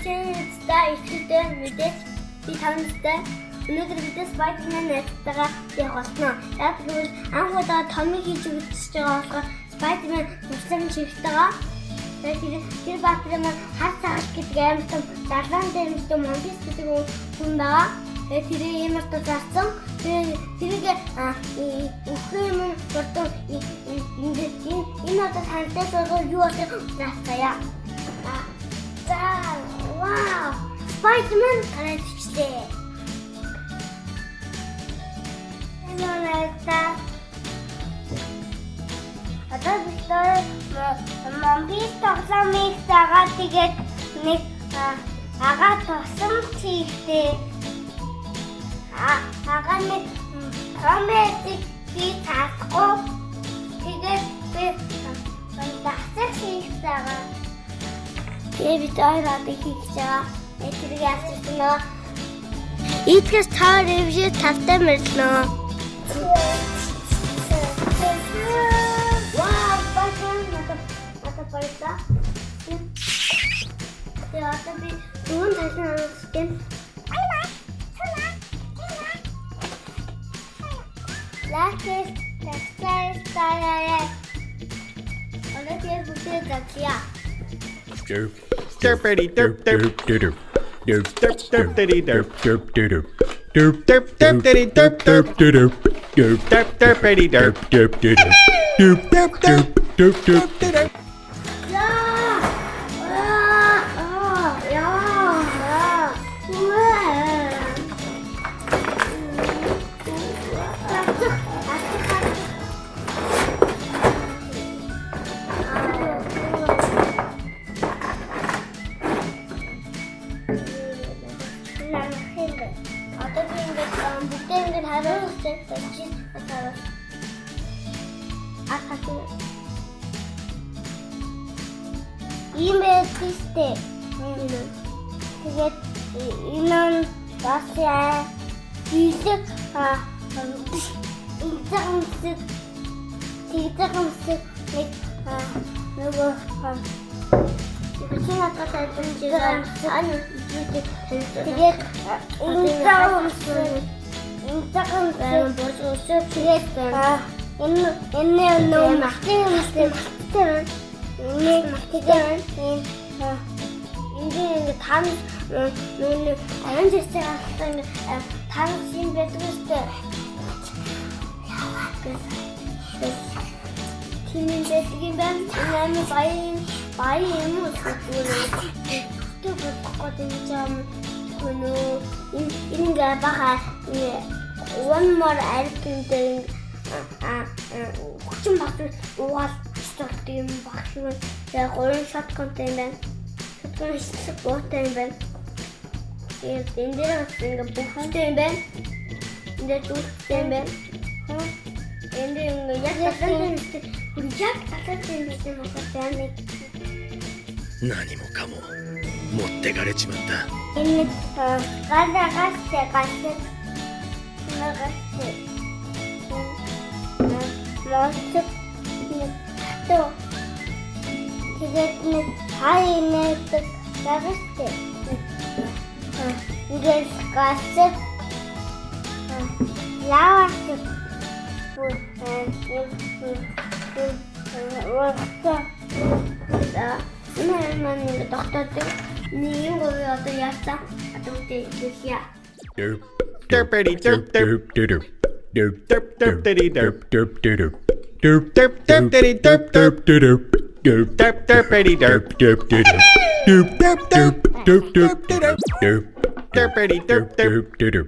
Channel-тай ихтэй мэдээж би тавьдаг. Өнөөдөр бид Spider-Man найзтайгаа явах болно. Яг тэгвэл анх удаа томыг хийж үзэж байгаа болохоор Spider-Man туслан чигтэйгаа тэр баатар маань хар цагт гэдэг амар том далайн дээр мэдээ Монбис гэдэг хүн байгаа. Тэр ямар ч зарсан. Тэрийг өхөө юм болдог энэ одоо тантай суулгал юу болох вэ? Вау! Spider-Man гарчихлээ. Одоо бид Монбис тоглоомыг загаад тэгээд нэг агаа тосон чигтэй агаа нэг комедик би таахгүй тэгээд би дасах хийх загаа бид ойроод хийх загаа тэрийг яасан Итгэс та ревью тавтай мөрлөө. Вау, бата байта. Я одоо би дуун талын аруулсан. Лакес тастайстая. Олег бүтээл гатья. Derpity derp derp derp. Derp derp derp derp derp derp. Derp derp derp derp derp derp derp. Derp derp derp derp derp derp. Derp derp derp derp derp derp. Email system. Тэгээд энэ басаа хийх тэгзэгмсэг нэг нөгөө бичиг хатгал ажиллаж байгаа. Тэгээд энэ нөө мартын нэг тэгээд энэ тань нэг аванжирсаа хатсан тань шин байдаг үстэй. Тимэн байдаг юм байна. Баян юм уу гэдэг. Тэгээд жам энэ баха one more аркинтэй хүчин багт угаал стартыг юм багш. Яг гурван шотконтэй юм байна. Шоткон хийх буутай юм байна. Тэгээд энэ дээр бас ингээ бүхэнтэй юм байна. Энэ дээр зүгтэй юм байна. Энэ дээр яг талтай юм байна. 何もかも持ってかれちまった。 Энэ гастэй Лоцсон тоо тэгээд нэг хайнэт гастэй ингээд гастэй лавас Нэмэн доктор нэг одоо яасан одоо үгүй Derp derpity derp derp derp. Derp derp derp derp derp derp. Derp derp derp derp derp derp. Derp derp derpity derp derp derp. Derp derp derp derp derp derp. Derp derpity derp derp derp.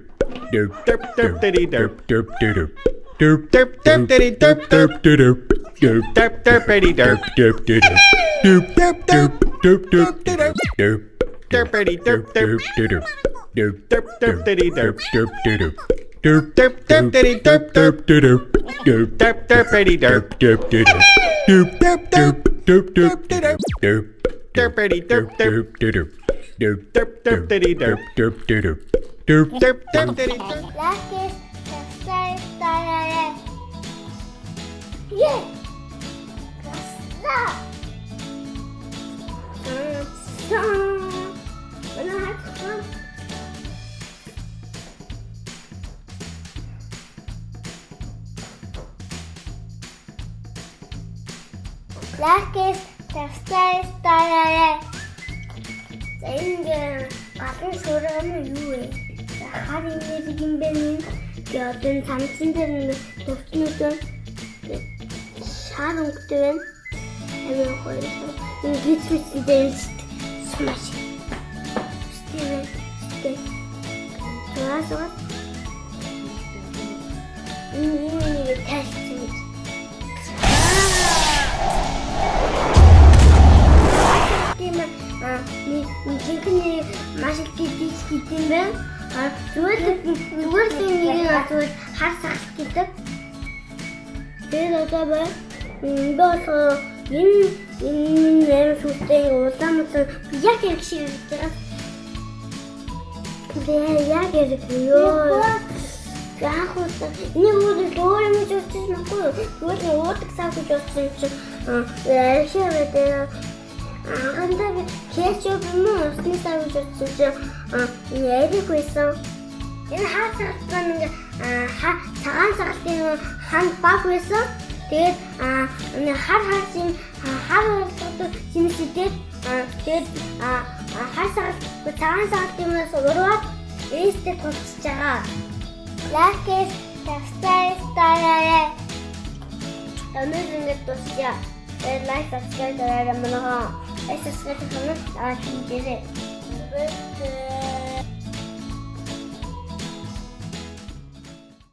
Derp derp derp derp derp derp. Derp derp derp derp derp derp. Derp derp derpity derp derp derp. Derp derp derp derp derp derp. Derp derpity derp derp derp. Derp derp derp derp derp derp. Derp derp derp derp derp derp. Derp derp derpity derp derp derp. Derp derp derp derp derp derp. Derp derpity derp derp derp. Derp derp derpity derp derp derp. Derp derp derpity derp. Лакес тастайстая. Yeah. Красава. Лакис тастайстайраа. За энэ галын шуурга нь юу вэ? Хар энерги юм бэ нэ? Тэгээ одоо энэ самцэн дээр төвчнүүд шар өнгөтэй байна. Амин хоёр. Энэ гизмэцэн дээр сумаш. Стив. Туасаа. Энэ тест. Чинхний маш их гэдэг юм байна. Зүгээр нэг зүгээр хар сахалт гэдэг. Тэгээд одоо бай. Доо энэ сүртэй улаан яг яг шиг байгаа. Тэгээд яг яг ёо. Яахоо энэ үйл өөр юм зүгтсэн мөхгүй. Зүгээр уудаг савж болсон чинь яашаа анда би кетчуп мөн усны савж болсон чинь яриг байсан. Энэ хаасаа ингээ цагаан сагтын хан баг байсан. Тэгээд хар хаасын хар болдог зэмсэдээ тэгээд хар сагт цагаан сагтын ураад эстэй тулчж байгаа. Лакис тастайстайраа. Өнөөдөр ингэж дуусчаа. Лайк subscribe дараарай манай. Subscribe хийх нь аа хийгээрэй.